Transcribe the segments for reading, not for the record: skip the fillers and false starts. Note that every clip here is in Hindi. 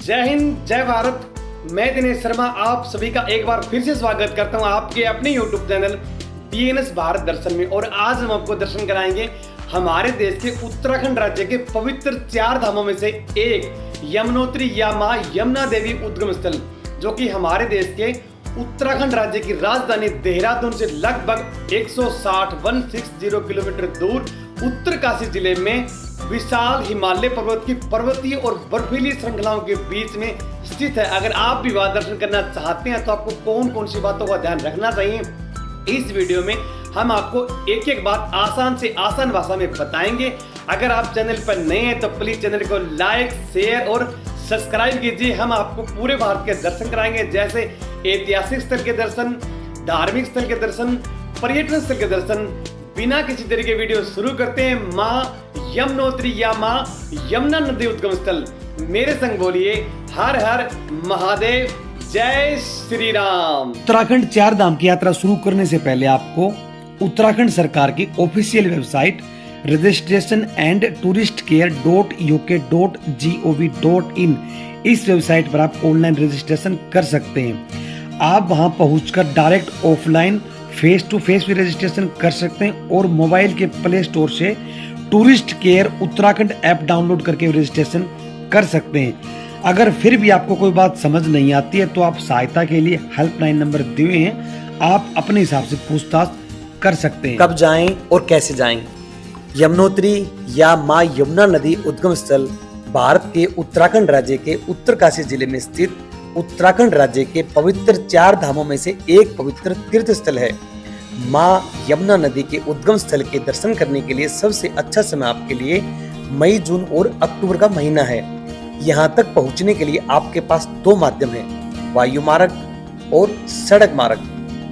जय हिंद, जय भारत। मैं दिनेश शर्मा आप सभी का एक बार फिर से स्वागत करता हूं आपके अपने YouTube चैनल BNS भारत दर्शन में। और आज हम आपको दर्शन कराएंगे हमारे देश के उत्तराखंड राज्य के पवित्र 4 धामों में से एक यमुनोत्री या मां यमुना देवी उद्गम स्थल, जो कि हमारे देश के उत्तराखंड राज्य की राजधानी देहरादून से लगभग 160 किलोमीटर दूर उत्तरकाशी जिले में विशाल हिमालय पर्वत की पर्वतीय और बर्फीली श्रृंखलाओं के बीच में स्थित है। अगर आप भी वहां दर्शन करना चाहते हैं तो आपको कौन कौन सी बातों का ध्यान रखना चाहिए, इस वीडियो में हम आपको एक एक बात आसान से आसान भाषा में बताएंगे। अगर आप चैनल पर नए हैं तो प्लीज चैनल को लाइक, शेयर और सब्सक्राइब कीजिए। हम आपको पूरे भारत के दर्शन कराएंगे, जैसे ऐतिहासिक स्थल के दर्शन, धार्मिक स्थल के दर्शन, पर्यटन स्थल के दर्शन। बिना किसी देरी के वीडियो शुरू करते हैं। मां यमुनोत्री या मां यमुना नदी उद्गम स्थल, मेरे संग बोलिए हर हर महादेव, जय श्री राम। उत्तराखंड 4 धाम की यात्रा शुरू करने से पहले आपको उत्तराखंड सरकार की official website registration and tourist care .uk.gov.in इस वेबसाइट पर आप ऑनलाइन रजिस्ट्रेशन कर सकते हैं। आप वहां पहुंचकर direct offline face to face भी रजिस्ट्रेशन कर सकते हैं और मोबाइल के प्ले स्टोर से tourist care Uttarakhand app download करके रजिस्ट्रेशन कर सकते हैं। अगर फिर भी आपको कोई बात समझ नहीं आती है तो आप सहायता के लिए हेल्पलाइन नंबर दिए हैं, आप अपने हिसाब से पूछताछ कर सकते हैं। कब जाएं और कैसे जाएं? यमुनोत्री या मां यमुना नदी उद्गम स्थल भारत के उत्तराखंड राज्य के उत्तरकाशी जिले में स्थित उत्तराखंड राज्य के पवित्र 4 धामों में से एक पवित्र तीर्थ स्थल है। मां यमुना नदी के उद्गम स्थल के दर्शन करने के लिए सबसे अच्छा समय आपके लिए मई, जून और अक्टूबर का महीना है। यहाँ तक पहुँचने के लिए आपके पास 2 माध्यम हैं, वायु मार्ग और सड़क मार्ग।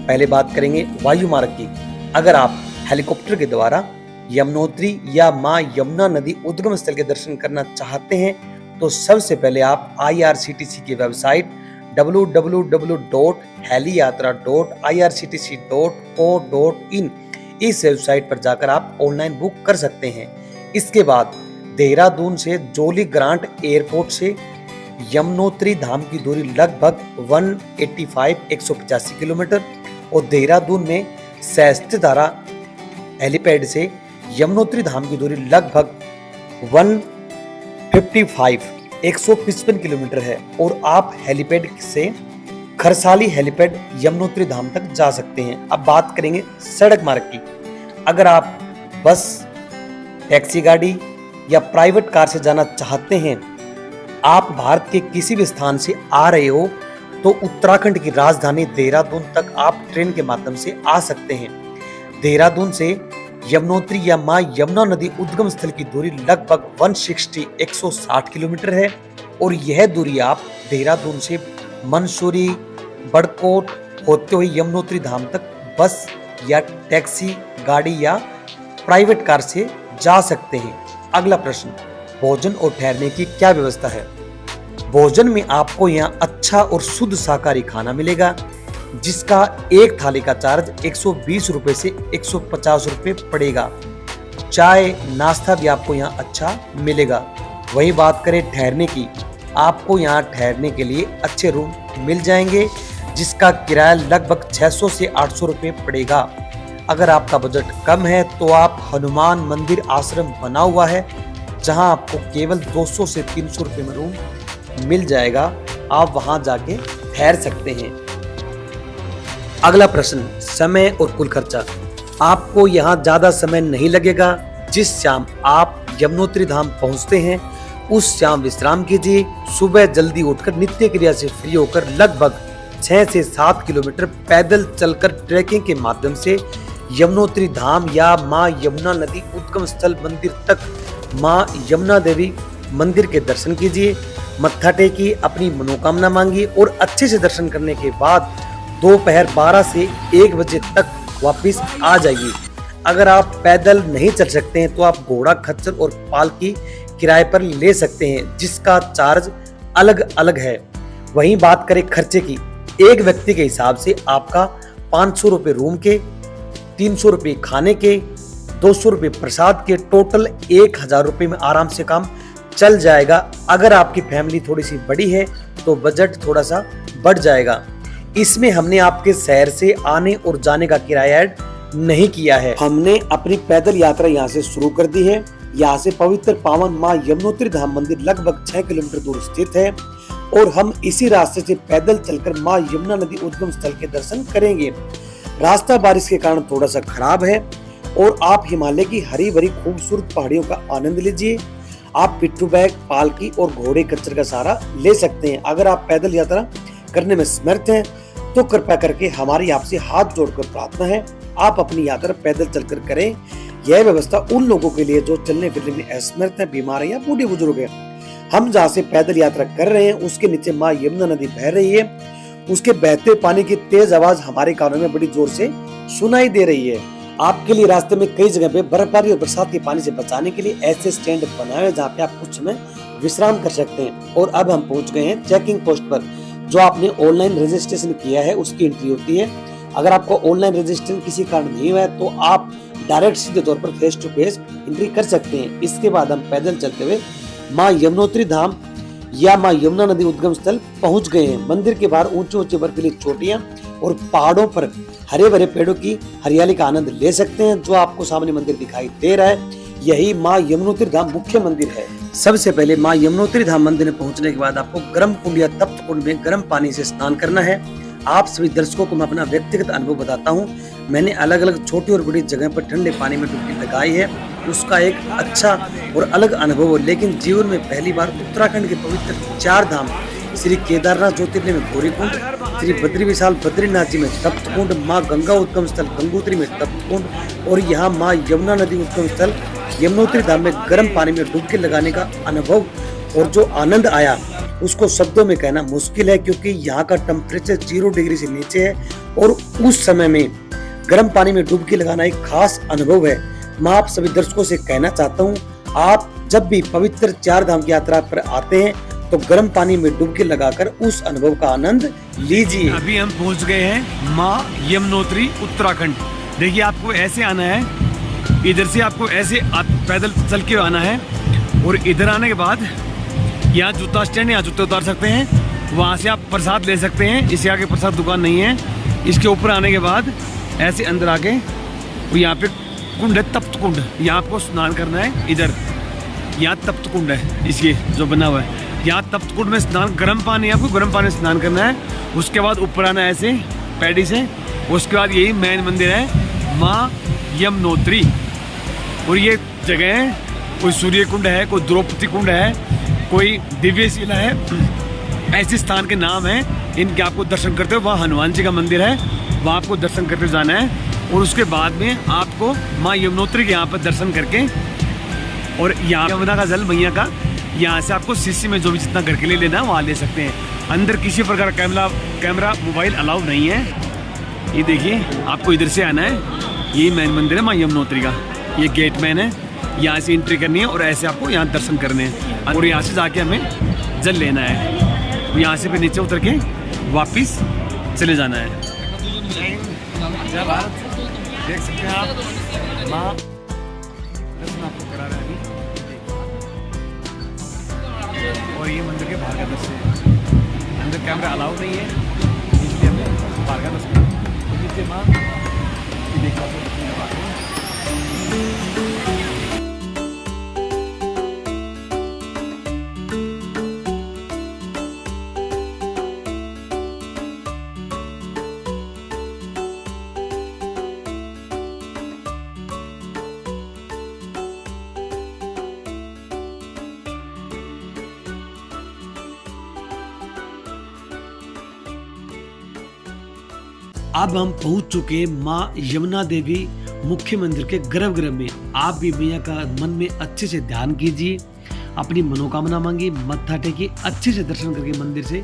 पहले बात करेंगे वायु मार्ग की। अगर आप हेलीकॉप्टर के द्वारा यमुनोत्री या मां यमुना नदी उद्गम स्थल के दर्शन करना चाहते हैं तो सबसे पहले आप IRCTC की वेबसाइट www.heliyatra.irctc.co.in इस वेबसाइट पर जाकर आप ऑनलाइन बुक कर सकते हैं। इसके बाद देहरादून से जोली ग्रांट एयरपोर्ट से यमुनोत्री धाम की दूरी लगभग 185 किलोमीटर और देहरादून में सहस्त्रधारा हेलीपैड से यमुनोत्री धाम की दूरी लगभग 155 किलोमीटर है और आप हेलीपैड से खरसाली हेलीपैड यमुनोत्री धाम तक जा सकते हैं। अब बात करेंगे सड़क मार्ग की। अगर आप बस, टैक्सी गाड़ी या प्राइवेट कार से जाना चाहते हैं, आप भारत के किसी भी स्थान से आ रहे हो तो उत्तराखंड की राजधानी देहरादून तक आप ट्रेन के माध्यम से आ सकते हैं। देहरादून से यमुनोत्री या मां यमुना नदी उद्गम स्थल की दूरी लगभग 160 किलोमीटर है और यह दूरी आप देहरादून से मंसूरी, बड़कोट होते हुए यमुनोत्री धाम तक बस या टैक्सी गाड़ी या प्राइवेट कार से जा सकते हैं। अगला प्रश्न, भोजन और ठहरने की क्या व्यवस्था है? भोजन में आपको यहाँ अच्छा और शुद्ध शाकाहारी खाना मिलेगा, जिसका एक थाली का चार्ज 120 रुपए से 150 रुपए पड़ेगा। चाय नाश्ता भी आपको यहाँ अच्छा मिलेगा। वही बात करें ठहरने की, आपको यहाँ ठहरने के लिए अच्छे रूम मिल जाएंगे, जिसका किराया लगभग 600 से 800 रुपए पड़ेगा। अगर आपका बजट कम है तो आप हनुमान मंदिर आश्रम बना हुआ है, जहाँ आपको केवल 200 से 300 रुपए में रूम मिल जाएगा। आप वहाँ जाके ठहर सकते हैं। अगला प्रश्न, समय और कुल खर्चा। आपको यहाँ ज्यादा समय नहीं लगेगा। जिस शाम आप यमुनोत्री धाम पहुँचते हैं उस शाम विश्राम कीजिए। सुबह जल्दी उठकर नित्य क्रिया से फ्री होकर लगभग 6 से 7 किलोमीटर पैदल चलकर ट्रैकिंग के माध्यम से यमुनोत्री धाम या मां यमुना नदी उद्गम स्थल मंदिर तक मां यमुना देवी मंदिर के दर्शन कीजिए। मत्था टेकिए, अपनी मनोकामना मांगिए और अच्छे से दर्शन करने के बाद दोपहर 12 से 1 बजे तक वापस आ जाइए। अगर आप पैदल नहीं चल सकते हैं तो आप घोड़ा, खच्चर और पालकी किराए पर ले सकते हैं, जिसका चार्ज अलग अलग है। वहीं बात करें खर्चे की, एक व्यक्ति के हिसाब से आपका 500 रुपए रूम के, 300 रुपए खाने के, 200 रुपए प्रसाद के, टोटल 1000 रुपए में आराम से काम चल जाएगा। अगर आपकी फैमिली थोड़ी सी बड़ी है तो बजट थोड़ा सा बढ़ जाएगा। इसमें हमने आपके शहर से आने और जाने का किराया ऐड नहीं किया है। हमने अपनी पैदल यात्रा यहाँ से शुरू कर दी है। यहाँ से पवित्र पावन माँ यमुनोत्री धाम मंदिर लगभग 6 किलोमीटर दूर स्थित है और हम इसी रास्ते से पैदल चलकर माँ यमुना नदी उद्गम स्थल के दर्शन करेंगे। रास्ता बारिश के कारण थोड़ा सा खराब है और आप हिमालय की हरी भरी खूबसूरत पहाड़ियों का आनंद लीजिए। आप पिट्ठू बैग, पालकी और घोड़े खच्चर का सहारा ले सकते हैं। अगर आप पैदल यात्रा करने में समर्थ हैं तो कृपया करके हमारी आपसे हाथ जोड़कर प्रार्थना है, आप अपनी यात्रा पैदल चलकर करें। यह व्यवस्था उन लोगों के लिए जो चलने फिरने में असमर्थ हैं, बीमार हैं या बूढ़े बुजुर्ग हैं। हम जहाँ से पैदल यात्रा कर रहे हैं उसके नीचे माँ यमुना नदी बह रही है। उसके बहते पानी की तेज आवाज हमारे कानों में बड़ी जोर से सुनाई दे रही है। आपके लिए रास्ते में कई जगह पे बर्फबारी और बरसात के पानी से बचाने के लिए ऐसे स्टैंड बनाए हुए जहाँ पे आप कुछ समय विश्राम कर सकते हैं। और अब हम पहुंच गए हैं चेकिंग पोस्ट पर। जो आपने ऑनलाइन रजिस्ट्रेशन किया है उसकी एंट्री होती है। अगर आपको ऑनलाइन रजिस्ट्रेशन किसी कारण नहीं हुआ है तो आप डायरेक्ट सीधे तौर पर फेस टू फेस एंट्री कर सकते हैं। इसके बाद हम पैदल चलते हुए माँ यमुनोत्री धाम या माँ यमुना नदी उद्गम स्थल पहुंच गए हैं। मंदिर के बाहर ऊंचे ऊंचे बर्फीली चोटियां और पहाड़ों पर हरे भरे पेड़ों की हरियाली का आनंद ले सकते हैं। जो आपको सामने मंदिर दिखाई दे रहा है यही माँ यमुनोत्री धाम मुख्य मंदिर है। सबसे पहले माँ यमुनोत्री धाम मंदिर में पहुंचने के बाद आपको गर्म कुंड या तप्त कुंड में गर्म पानी से स्नान करना है। आप सभी दर्शकों को मैं अपना व्यक्तिगत अनुभव बताता हूँ। मैंने अलग अलग छोटी और बड़ी जगह पर ठंडे पानी में डुबकी लगाई है, उसका एक अच्छा और अलग अनुभव हो। लेकिन जीवन में पहली बार उत्तराखंड के पवित्र 4 धाम श्री केदारनाथ ज्योतिर्लिंग में गौरी कुंड, श्री बद्री विशाल बद्रीनाथ जी में तप्त कुंड, माँ गंगा उद्गम स्थल गंगोत्री में तप्त कुंड और यहाँ माँ यमुना नदी उद्गम स्थल यमुनोत्री धाम में गर्म पानी में डुबकी लगाने का अनुभव और जो आनंद आया उसको शब्दों में कहना मुश्किल है, क्योंकि यहाँ का टेम्परेचर 0 डिग्री से नीचे है और उस समय में गर्म पानी में डुबकी लगाना एक खास अनुभव है। मैं आप सभी दर्शकों से कहना चाहता हूँ, आप जब भी पवित्र 4 धाम की यात्रा पर आते हैं तो गर्म पानी में डुबकी लगाकर उस अनुभव का आनंद लीजिए। अभी हम पहुंच गए हैं माँ यमुनोत्री उत्तराखंड। देखिए आपको ऐसे आना है, इधर से आपको ऐसे पैदल चल के आना है और इधर आने के बाद यहाँ जूता स्टैंड, यहाँ जूते उतार सकते हैं। वहाँ से आप प्रसाद ले सकते हैं। इसके आगे प्रसाद दुकान नहीं है। इसके ऊपर आने के बाद ऐसे अंदर आके यहाँ पे कुंड है, तप्त कुंड, यहाँ आपको स्नान करना है। इधर यहाँ तप्त कुंड है, इसके जो बना हुआ है, यहाँ तप्त कुंड में स्नान, गर्म पानी, आपको गर्म पानी में स्नान करना है। उसके बाद ऊपर आना है ऐसे पैडी से। उसके बाद यही मेन मंदिर है माँ यमुनोत्री। और ये जगह है, कोई सूर्य कुंड है, कोई द्रौपदी कुंड है, कोई दिव्य शिला है, ऐसे स्थान के नाम है। इनके आपको दर्शन करते हुए वहाँ हनुमान जी का मंदिर है, वहाँ आपको दर्शन करते जाना है। और उसके बाद में आपको माँ यमुनोत्री के यहाँ पर दर्शन करके और यहाँ यमुना का जल मैया का यहाँ से आपको शीशी में जो भी जितना घर के लिए लेना है वहाँ ले सकते हैं। अंदर किसी प्रकार कैमरा मोबाइल अलाउ नहीं है। ये देखिए आपको इधर से आना है, यही मेन मंदिर है माँ यमुनोत्री का। ये गेट मैन है, यहाँ से एंट्री करनी है और ऐसे आपको यहाँ दर्शन करने हैं। और यहाँ से जाके हमें जल लेना है, यहाँ से फिर नीचे उतर के वापिस चले जाना है। जय भारत। देख सकते हैं आप माँ दर्शन आपको करा रहे हैं अभी। और ये मंदिर के बाहर का दृश्य है, अंदर कैमरा अलाउ नहीं है, इसलिए हमें बाहर का दृश्य नीचे माँ देखा। अब हम पहुंच चुके हैं माँ यमुना देवी मुख्य मंदिर के गर्भगृह में। आप भी मैया का मन में अच्छे से ध्यान कीजिए, अपनी मनोकामना मांगिए, मत्था टेकिए, अच्छे से दर्शन करके मंदिर से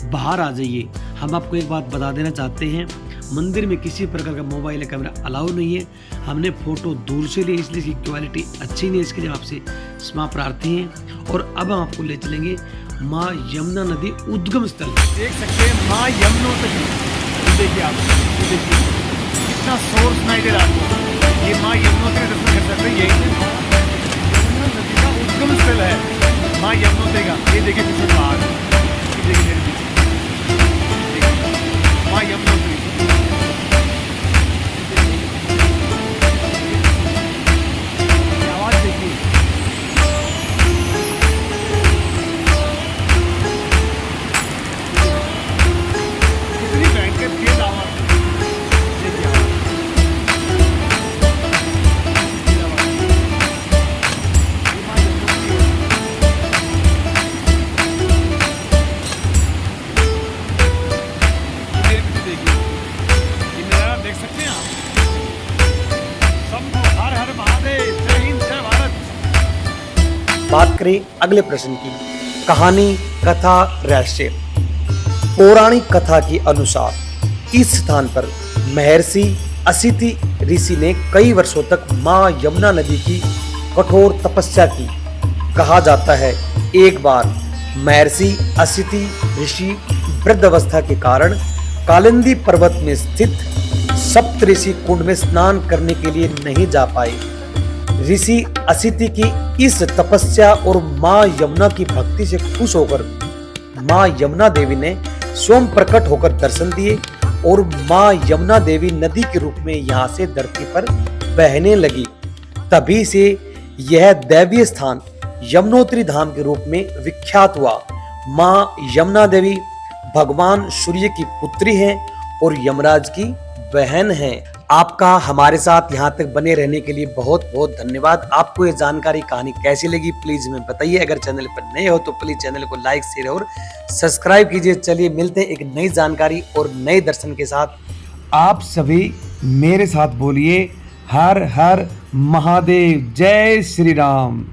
बाहर आ जाइए। हम आपको एक बात बता देना चाहते हैं, मंदिर में किसी प्रकार का मोबाइल या कैमरा अलाउ नहीं है। हमने फोटो दूर से ली इसलिए इसकी क्वालिटी अच्छी नहीं है, इसके लिए आपसे क्षमा प्रार्थी हैं। और अब हम आपको ले चलेंगे माँ यमुना नदी उद्गम स्थल। देख सकते हैं माँ यमुनोत्री। देखिए आप, देखिए कितना शोर सुनाई दे रहा है। ये माँ यमुनोत्री दर्शन कर सकते हैं। यही यमुना नदी का उद्गम स्थल है। माँ यमुनोत्री का ये देखिए पीछे पहाड़, ये देखिए मेरे पीछे, देखिए माँ यमुनोत्री। आवाज देखिए, कितनी भयंकर तेज आवाज, देखिए आवाज, ये आवाज, ये माँ यमुनोत्री है। मेरे पीछे देखिए, ये नज़ारा देख सकते हैं आप। शंभू हर हर महादेव, जय हिंद जय भारत। बात करें अगले प्रश्न की, कहानी कथा रहस्य। पौराणिक कथा के अनुसार इस स्थान पर महर्षि असिति ऋषि ने कई वर्षों तक मां यमुना नदी की कठोर तपस्या की। कहा जाता है एक बार महर्षि असिति ऋषि वृद्धावस्था के कारण कालिंदी पर्वत में स्थित सप्तऋषि कुंड में स्नान करने के लिए नहीं जा पाए। ऋषि असिति की इस तपस्या और मां यमुना की भक्ति से खुश होकर मां यमुना देवी ने स्वयं प्रकट होकर दर्शन दिए और मां यमुना देवी नदी के रूप में यहाँ से धरती पर बहने लगी। तभी से यह दैवीय स्थान यमुनोत्री धाम के रूप में विख्यात हुआ। मां यमुना देवी भगवान सूर्य की पुत्री हैं और यमराज की बहन हैं। आपका हमारे साथ यहाँ तक बने रहने के लिए बहुत बहुत धन्यवाद। आपको ये जानकारी कहानी कैसी लगी प्लीज हमें बताइए। अगर चैनल पर नए हो तो प्लीज चैनल को लाइक शेयर और सब्सक्राइब कीजिए। चलिए मिलते हैं एक नई जानकारी और नए दर्शन के साथ। आप सभी मेरे साथ बोलिए हर हर महादेव, जय श्री राम।